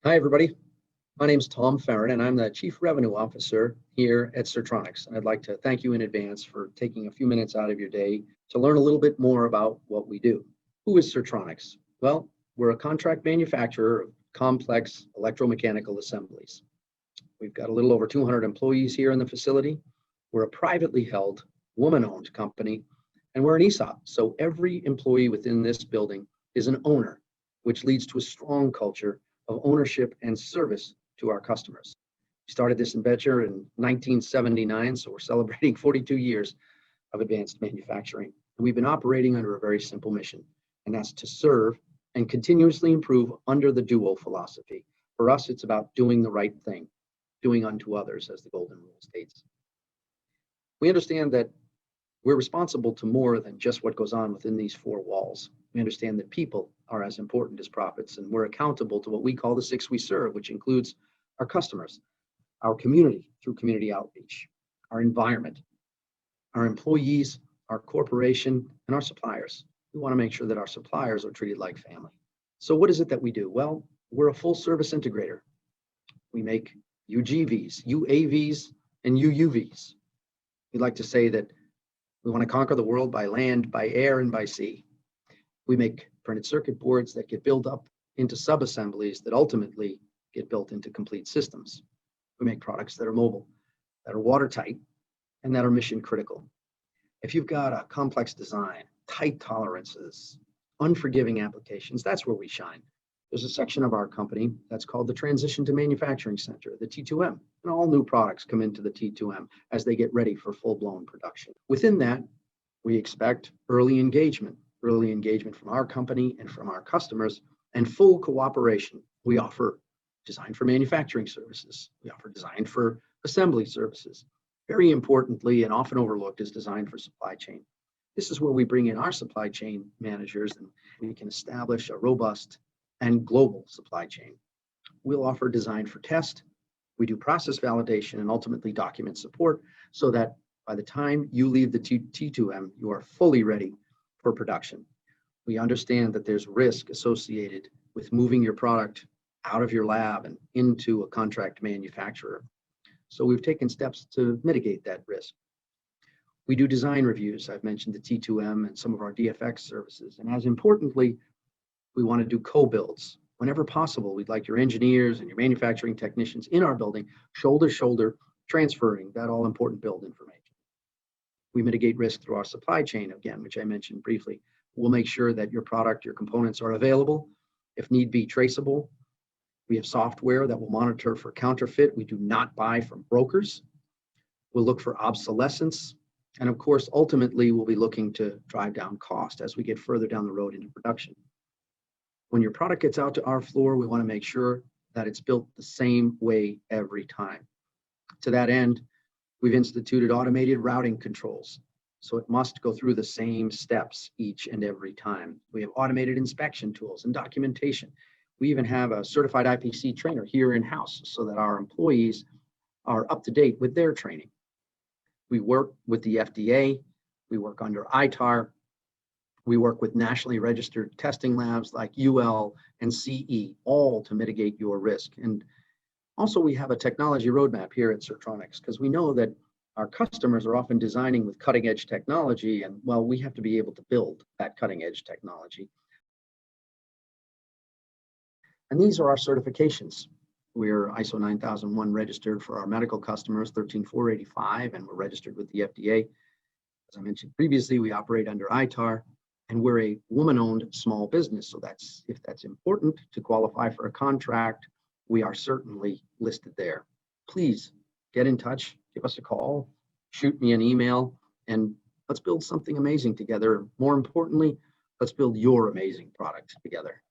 Hi, everybody. My name's Tom Farron, and I'm the Chief Revenue Officer here at Cirtronics. And I'd like to thank you in advance for taking a few minutes out of your day to learn a little bit more about what we do. Who is Cirtronics? Well, we're a contract manufacturer of complex electromechanical assemblies. We've got a little over 200 employees here in the facility. We're a privately held, woman-owned company, and we're an ESOP. So every employee within this building is an owner, which leads to a strong culture of ownership and service to our customers. We started this venture in 1979, so we're celebrating 42 years of advanced manufacturing. And we've been operating under a very simple mission, and that's to serve and continuously improve under the DUO philosophy. For us, it's about doing the right thing, doing unto others, as the Golden Rule states. We understand that we're responsible to more than just what goes on within these four walls. We understand that people are as important as profits, and we're accountable to what we call the six we serve, which includes our customers, our community through community outreach, our environment, our employees, our corporation, and our suppliers. We want to make sure that our suppliers are treated like family. So what is it that we do? Well, we're a full service integrator. We make UGVs, UAVs, and UUVs. We like to say that we want to conquer the world by land, by air, and by sea. We make printed circuit boards that get built up into sub-assemblies that ultimately get built into complete systems. We make products that are mobile, that are watertight, and that are mission critical. If you've got a complex design, tight tolerances, unforgiving applications, that's where we shine. There's a section of our company that's called the Transition to Manufacturing Center, the T2M, and all new products come into the T2M as they get ready for full-blown production. Within that, we expect early engagement from our company and from our customers, and full cooperation. We offer design for manufacturing services. We offer design for assembly services. Very importantly, and often overlooked, is design for supply chain. This is where we bring in our supply chain managers, and we can establish a robust and global supply chain. We'll offer design for test. We do process validation and ultimately document support so that by the time you leave the T2M, you are fully ready for production. We understand that there's risk associated with moving your product out of your lab and into a contract manufacturer. So we've taken steps to mitigate that risk. We do design reviews. I've mentioned the T2M and some of our DFX services. And as importantly, we want to do co-builds. Whenever possible, we'd like your engineers and your manufacturing technicians in our building, shoulder to shoulder, transferring that all-important build information. We mitigate risk through our supply chain, again, which I mentioned briefly. We'll make sure that your product, your components are available, if need be, traceable. We have software that will monitor for counterfeit. We do not buy from brokers. We'll look for obsolescence. And of course, ultimately, we'll be looking to drive down cost as we get further down the road into production. When your product gets out to our floor, we want to make sure that it's built the same way every time. To that end, we've instituted automated routing controls, so it must go through the same steps each and every time. We have automated inspection tools and documentation. We even have a certified IPC trainer here in-house so that our employees are up to date with their training. We work with the FDA. We work under ITAR. We work with nationally registered testing labs like UL and CE, all to mitigate your risk. And also we have a technology roadmap here at Cirtronics because we know that our customers are often designing with cutting edge technology, and well, we have to be able to build that cutting edge technology. And these are our certifications. We're ISO 9001 registered for our medical customers, 13485, and we're registered with the FDA. As I mentioned previously, we operate under ITAR. And we're a woman-owned small business. So if that's important to qualify for a contract, we are certainly listed there. Please get in touch, give us a call, shoot me an email, and let's build something amazing together. More importantly, let's build your amazing product together.